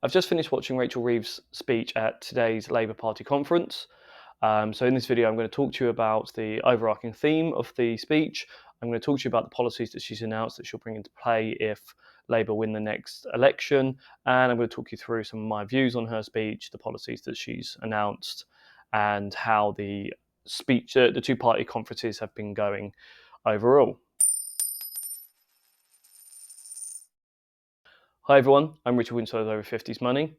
I've just finished watching Rachel Reeves' speech at today's Labour Party conference. So in this video, I'm going to talk to you about the overarching theme of the speech. I'm going to talk to you about the policies that she's announced that she'll bring into play if Labour win the next election. And I'm going to talk you through some of my views on her speech, the policies that she's announced, and how the speech, the two-party conferences have been going overall. Hi everyone, I'm Richard Winslow of Over 50s Money.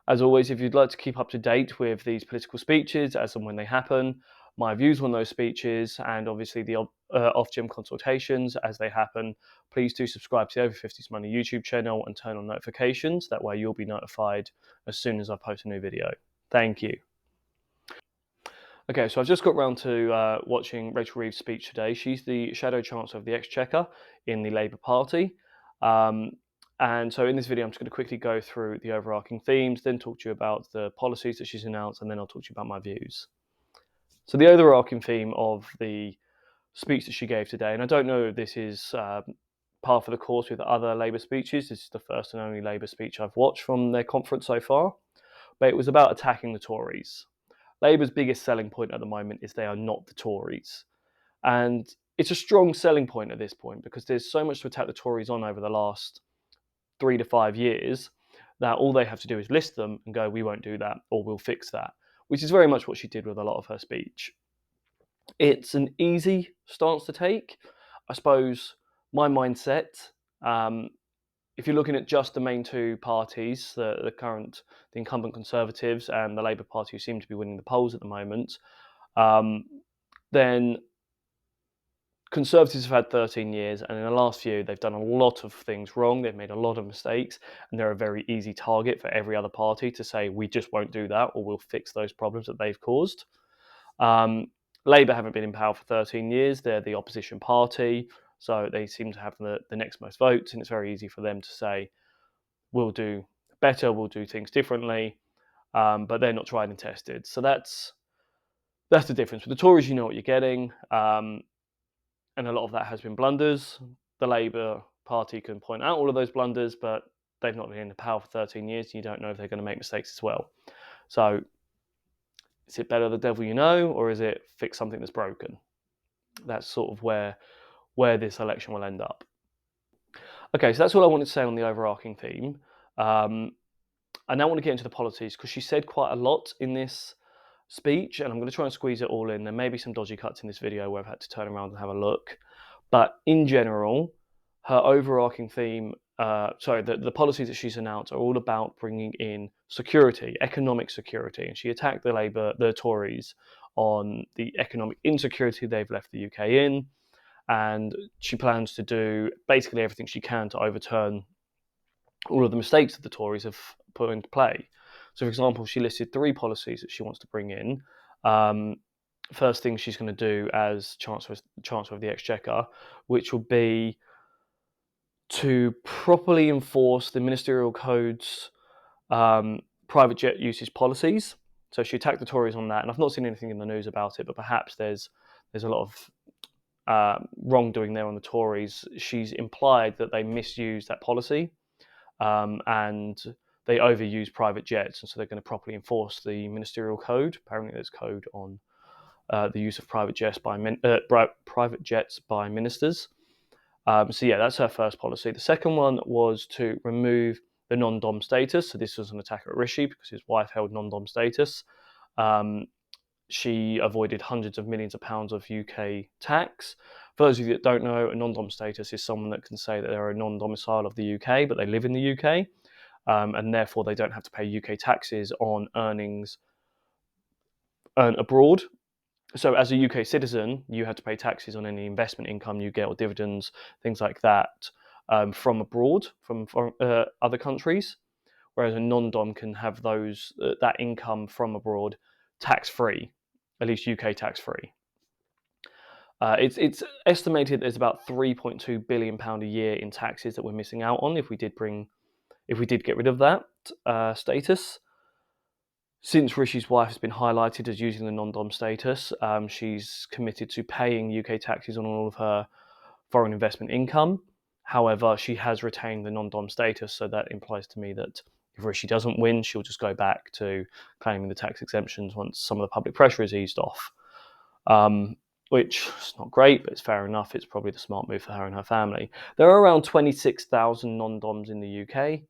As always, if you'd like to keep up to date with these political speeches as and when they happen, my views on those speeches, and obviously the off-gym consultations as they happen, please do subscribe to the Over 50s Money YouTube channel and turn on notifications. That way you'll be notified as soon as I post a new video. Thank you. Okay, so I've just got round to watching Rachel Reeves' speech today. She's the Shadow Chancellor of the Exchequer in the Labour Party. And so in this video, I'm just going to quickly go through the overarching themes, then talk to you about the policies that she's announced, and then I'll talk to you about my views. So the overarching theme of the speech that she gave today, and I don't know if this is par for the course with other Labour speeches. This is the first and only Labour speech I've watched from their conference so far, but it was about attacking the Tories. Labour's biggest selling point at the moment is they are not the Tories. And it's a strong selling point at this point because there's so much to attack the Tories on over the last 3 to 5 years that all they have to do is list them and go, we won't do that, or we'll fix that, which is very much what she did with a lot of her speech. It's an easy stance to take. I suppose my mindset, if you're looking at just the main two parties, the incumbent Conservatives and the Labour Party, who seem to be winning the polls at the moment, then Conservatives have had 13 years, and in the last few, they've done a lot of things wrong. They've made a lot of mistakes, and they're a very easy target for every other party to say, we just won't do that, or we'll fix those problems that they've caused. Labour haven't been in power for 13 years. They're the opposition party, so they seem to have the next most votes, and it's very easy for them to say, we'll do better, we'll do things differently, but they're not tried and tested. So that's the difference. With the Tories, you know what you're getting. And a lot of that has been blunders. The Labour Party can point out all of those blunders, but they've not been in power for 13 years. And you don't know if they're going to make mistakes as well. So is it better the devil you know, or is it fix something that's broken? That's sort of where this election will end up. Okay, so that's all I wanted to say on the overarching theme. I now want to get into the policies because she said quite a lot in this speech, and I'm going to try and squeeze it all in. There may be some dodgy cuts in this video where I've had to turn around and have a look, but in general, her overarching theme, the policies that she's announced are all about bringing in security, economic security, and she attacked the Tories on the economic insecurity they've left the UK in, and she plans to do basically everything she can to overturn all of the mistakes that the Tories have put into play. So, for example, she listed 3 policies that she wants to bring in. First thing she's going to do as Chancellor of the Exchequer, which will be to properly enforce the Ministerial Code's private jet usage policies. So she attacked the Tories on that, and I've not seen anything in the news about it, but perhaps there's a lot of wrongdoing there on the Tories. She's implied that they misused that policy, and they overuse private jets, and so they're going to properly enforce the Ministerial Code. Apparently, there's code on the use of private jets by ministers. So yeah, that's her first policy. The second one was to remove the non-dom status. So this was an attack at Rishi because his wife held non-dom status. She avoided hundreds of millions of pounds of UK tax. For those of you that don't know, a non-dom status is someone that can say that they're a non-domicile of the UK, but they live in the UK, and therefore they don't have to pay UK taxes on earnings earned abroad. So as a UK citizen, you have to pay taxes on any investment income you get or dividends, things like that, from abroad, from other countries, whereas a non-dom can have that income from abroad tax-free, at least UK tax-free. It's estimated there's about £3.2 billion a year in taxes that we're missing out on if we did get rid of that status. Since Rishi's wife has been highlighted as using the non-dom status, she's committed to paying UK taxes on all of her foreign investment income. However, she has retained the non-dom status, so that implies to me that if Rishi doesn't win, she'll just go back to claiming the tax exemptions once some of the public pressure is eased off. Which is not great, but it's fair enough. It's probably the smart move for her and her family. There are around 26,000 non-doms in the UK.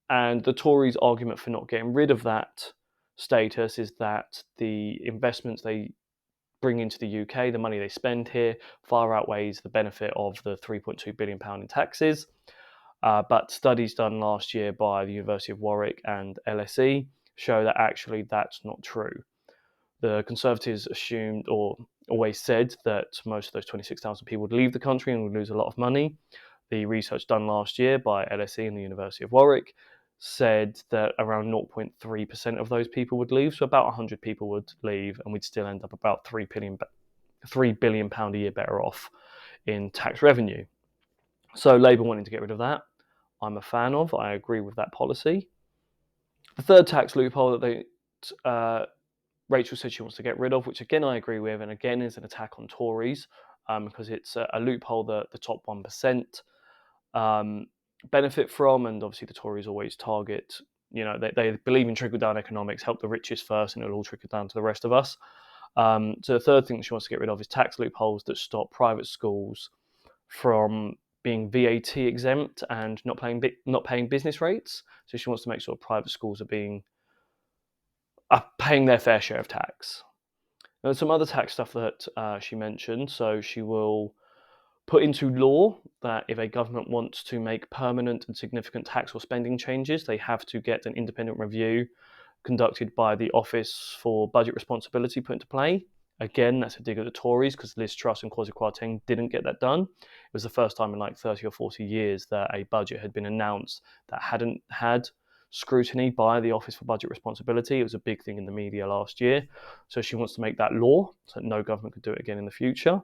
And the Tories' argument for not getting rid of that status is that the investments they bring into the UK, the money they spend here, far outweighs the benefit of the £3.2 billion in taxes. But studies done last year by the University of Warwick and LSE show that actually that's not true. The Conservatives assumed or always said that most of those 26,000 people would leave the country and would lose a lot of money. The research done last year by LSE and the University of Warwick said that around 0.3% of those people would leave, so about 100 people would leave, and we'd still end up about £3 billion a year better off in tax revenue. So Labour wanting to get rid of that, I'm a fan of. I agree with that policy. The third tax loophole that Rachel said she wants to get rid of, which again I agree with, and again is an attack on Tories, because it's a loophole that the top 1% benefit from, and obviously the Tories always target, they believe in trickle-down economics, help the richest first, and it'll all trickle down to the rest of us. So the third thing that she wants to get rid of is tax loopholes that stop private schools from being VAT exempt and not paying business rates. So she wants to make sure private schools are paying their fair share of tax. And some other tax stuff that she mentioned. So she will put into law that if a government wants to make permanent and significant tax or spending changes, they have to get an independent review conducted by the Office for Budget Responsibility put into play. Again, that's a dig at the Tories because Liz Truss and Kwasi Kwarteng didn't get that done. It was the first time in like 30 or 40 years that a budget had been announced that hadn't had scrutiny by the Office for Budget Responsibility. It was a big thing in the media last year. So she wants to make that law so that no government could do it again in the future.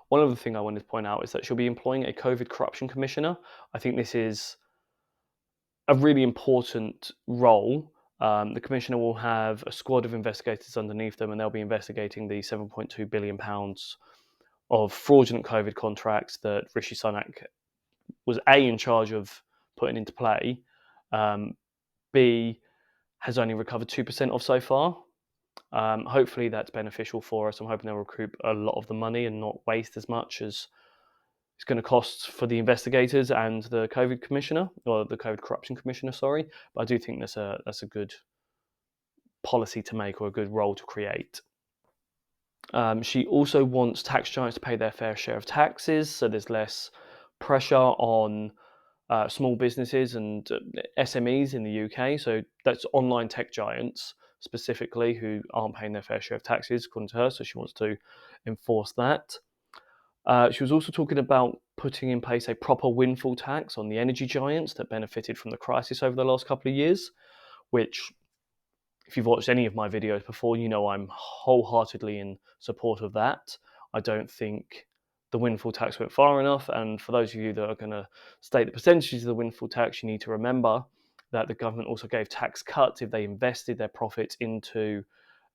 One other thing I wanted to point out is that she'll be employing a COVID corruption commissioner. I think this is a really important role. The commissioner will have a squad of investigators underneath them, and they'll be investigating the £7.2 billion of fraudulent COVID contracts that Rishi Sunak was A, in charge of putting into play, B, has only recovered 2% of so far. Hopefully that's beneficial for us. I'm hoping they'll recoup a lot of the money and not waste as much as it's going to cost for the investigators and the COVID commissioner, or the COVID corruption commissioner, sorry. But I do think that's a good policy to make, or a good role to create. She also wants tax giants to pay their fair share of taxes, so there's less pressure on small businesses and SMEs in the UK. So that's online tech giants specifically who aren't paying their fair share of taxes, according to her. So she wants to enforce that. She was also talking about putting in place a proper windfall tax on the energy giants that benefited from the crisis over the last couple of years, which, if you've watched any of my videos before, you know I'm wholeheartedly in support of that. I don't think the windfall tax went far enough, and for those of you that are going to state the percentages of the windfall tax, you need to remember that the government also gave tax cuts if they invested their profits into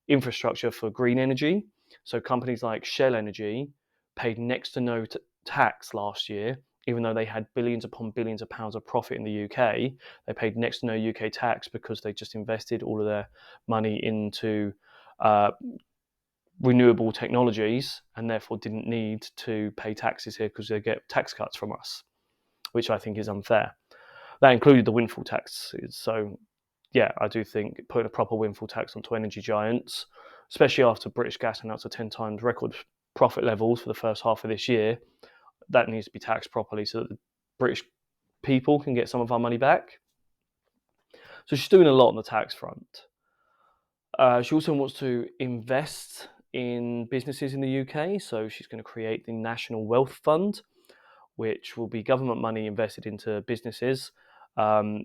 infrastructure for green energy. So companies like Shell Energy paid next to no tax last year, even though they had billions upon billions of pounds of profit in the UK. They paid next to no UK tax because they just invested all of their money into renewable technologies and therefore didn't need to pay taxes here because they get tax cuts from us, which I think is unfair. That included the windfall tax. So yeah, I do think putting a proper windfall tax onto energy giants, especially after British Gas announced a 10 times record profit levels for the first half of this year, that needs to be taxed properly so that the British people can get some of our money back. So she's doing a lot on the tax front. She also wants to invest in businesses in the UK. So she's going to create the National Wealth Fund, which will be government money invested into businesses.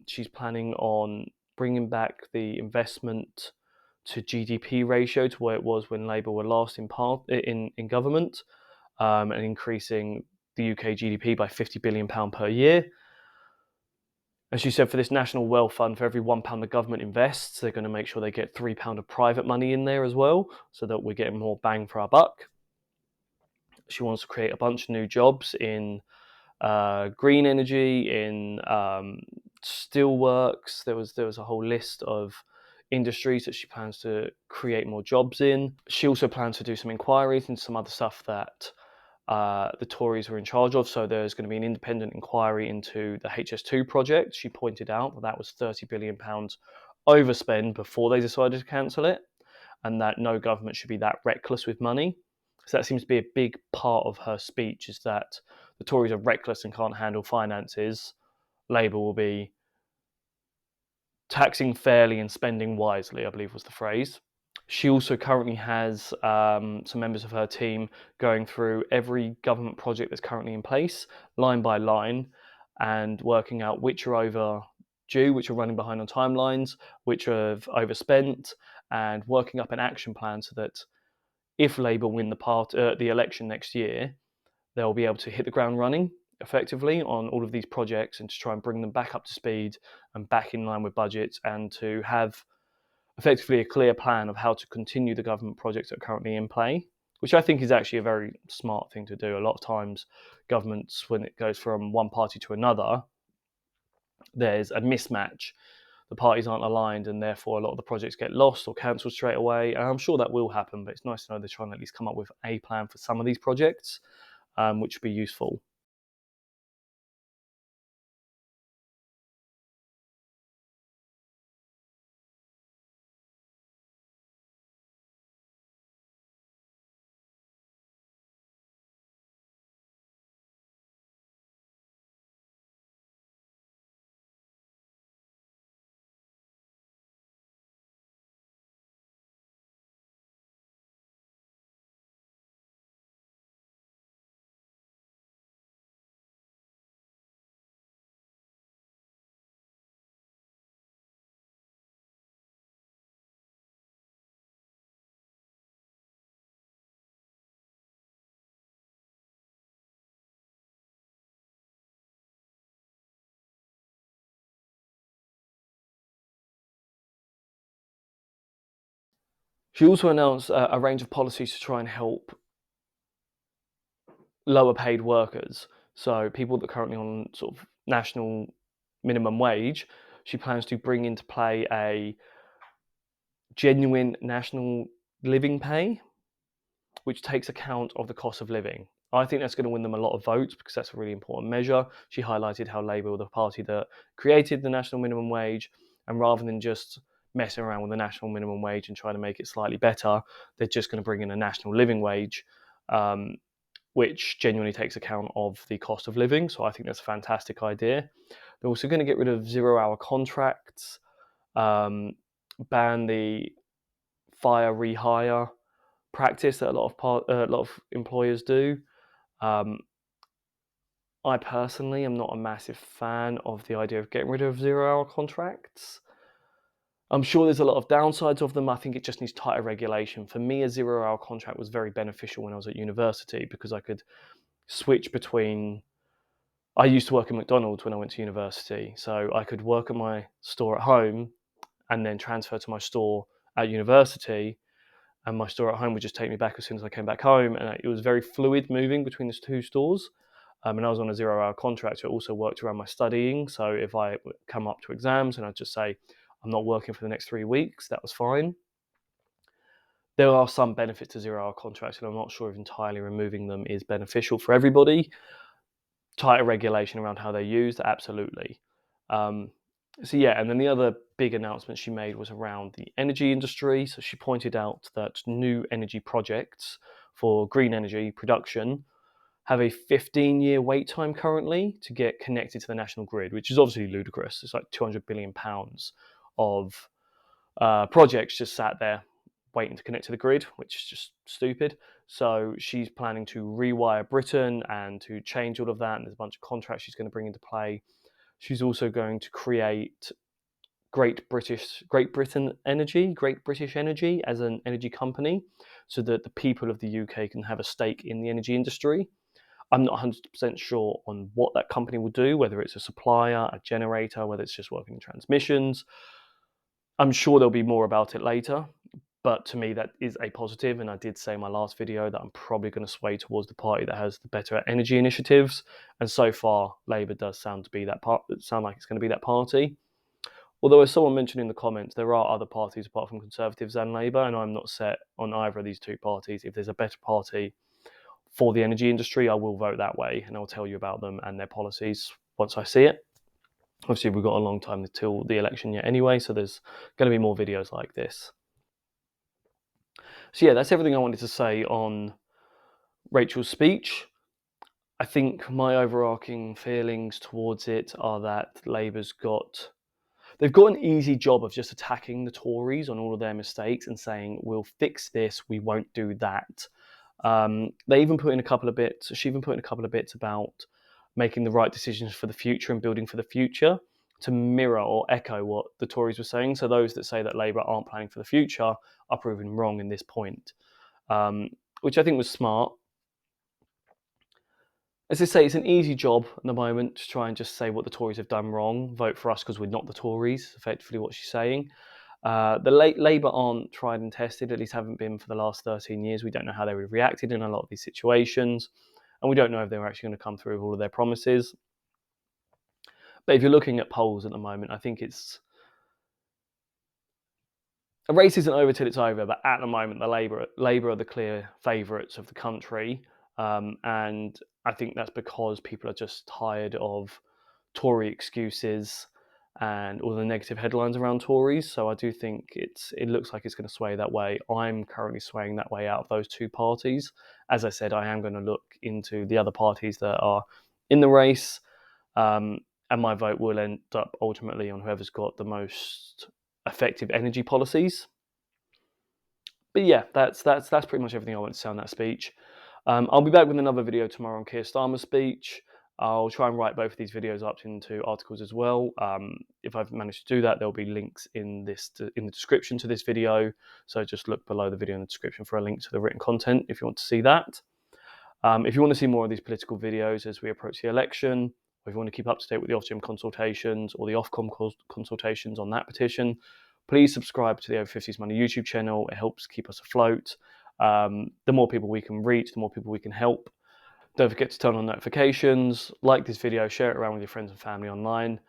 She's planning on bringing back the investment to GDP ratio to where it was when Labour were last in government, and increasing the UK GDP by £50 billion per year. As you said, for this National Wealth Fund, for every £1 the government invests, they're going to make sure they get £3 of private money in there as well, so that we're getting more bang for our buck. She wants to create a bunch of new jobs in green energy, in Steelworks. There was a whole list of industries that she plans to create more jobs in. She also plans to do some inquiries into some other stuff that the Tories were in charge of. So there's going to be an independent inquiry into the HS2 project. She pointed out that that was £30 billion overspend before they decided to cancel it, and that no government should be that reckless with money. So that seems to be a big part of her speech, is that the Tories are reckless and can't handle finances. Labour will be taxing fairly and spending wisely, I believe was the phrase. She also currently has some members of her team going through every government project that's currently in place, line by line, and working out which are overdue, which are running behind on timelines, which have overspent, and working up an action plan so that if Labour win the election next year, they'll be able to hit the ground running effectively on all of these projects and to try and bring them back up to speed and back in line with budgets, and to have effectively a clear plan of how to continue the government projects that are currently in play, which I think is actually a very smart thing to do. A lot of times, governments, when it goes from one party to another, there's a mismatch. The parties aren't aligned, and therefore a lot of the projects get lost or cancelled straight away. And I'm sure that will happen, but it's nice to know they're trying to at least come up with a plan for some of these projects, which would be useful. She also announced a range of policies to try and help lower paid workers. So people that are currently on sort of national minimum wage, she plans to bring into play a genuine national living pay, which takes account of the cost of living. I think that's going to win them a lot of votes because that's a really important measure. She highlighted how Labour were the party that created the national minimum wage, and rather than just messing around with the national minimum wage and trying to make it slightly better, they're just going to bring in a national living wage, which genuinely takes account of the cost of living. So I think that's a fantastic idea. They're also going to get rid of 0-hour contracts, ban the fire rehire practice that a lot of employers do. I personally am not a massive fan of the idea of getting rid of 0-hour contracts. I'm sure there's a lot of downsides of them. I think it just needs tighter regulation. For me, a 0-hour contract was very beneficial when I was at university because I could switch between. I used to work at McDonald's when I went to university, so I could work at my store at home and then transfer to my store at university, and my store at home would just take me back as soon as I came back home, and it was very fluid moving between the two stores. And I was on a 0-hour contract, so it also worked around my studying. So if I would come up to exams and I'd just say, I'm not working for the next 3 weeks, that was fine. There are some benefits to 0-hour contracts, and I'm not sure if entirely removing them is beneficial for everybody. Tighter regulation around how they're used, absolutely. So yeah, and then the other big announcement she made was around the energy industry. So she pointed out that new energy projects for green energy production have a 15-year wait time currently to get connected to the national grid, which is obviously ludicrous. It's like £200 billion of projects just sat there waiting to connect to the grid, which is just stupid. So she's planning to rewire Britain and to change all of that. And there's a bunch of contracts she's going to bring into play. She's also going to create Great British Energy as an energy company, so that the people of the UK can have a stake in the energy industry. I'm not 100% sure on what that company will do, whether it's a supplier, a generator, whether it's just working in transmissions. I'm sure there'll be more about it later, But to me, that is a positive. And I did say in my last video that I'm probably going to sway towards the party that has the better energy initiatives. And so far, Labour does sound to be that part. Sound like it's going to be that party. Although, as someone mentioned in the comments, there are other parties apart from Conservatives and Labour, and I'm not set on either of these two parties. If there's a better party for the energy industry, I will vote that way, and I'll tell you about them and their policies once I see it. Obviously, we've got a long time until the election yet anyway, so there's going to be more videos like this. So yeah, that's everything I wanted to say on Rachel's speech. I think my overarching feelings towards it are that they've got an easy job of just attacking the Tories on all of their mistakes and saying, we'll fix this, we won't do that. They even put in a couple of bits, she even put in a couple of bits about making the right decisions for the future and building for the future to mirror or echo what the Tories were saying. So those that say that Labour aren't planning for the future are proven wrong in this point, which I think was smart. As I say, it's an easy job at the moment to try and just say what the Tories have done wrong. Vote for us because we're not the Tories, effectively what she's saying. Labour aren't tried and tested, at least haven't been for the last 13 years. We don't know how they would have reacted in a lot of these situations. And we don't know if they were actually going to come through with all of their promises. But if you're looking at polls at the moment, I think a race isn't over till it's over. But at the moment, the Labour are the clear favourites of the country. And I think that's because people are just tired of Tory excuses and all the negative headlines around Tories. So I do think it looks like it's going to sway that way. I'm currently swaying that way out of those two parties. As I said, I am going to look into the other parties that are in the race, and my vote will end up ultimately on whoever's got the most effective energy policies. But yeah, that's pretty much everything I want to say on that speech. I'll be back with another video tomorrow on Keir Starmer's speech. I'll try and write both of these videos up into articles as well. If I've managed to do that, there'll be links in the description to this video. So just look below the video in the description for a link to the written content if you want to see that. If you want to see more of these political videos as we approach the election, or if you want to keep up to date with the Ofgem consultations or the Ofcom consultations on that petition, please subscribe to the Over 50s Money YouTube channel. It helps keep us afloat. The more people we can reach, the more people we can help. Don't forget to turn on notifications, like this video, share it around with your friends and family online.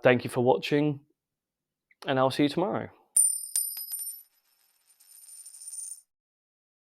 Thank you for watching, and I'll see you tomorrow.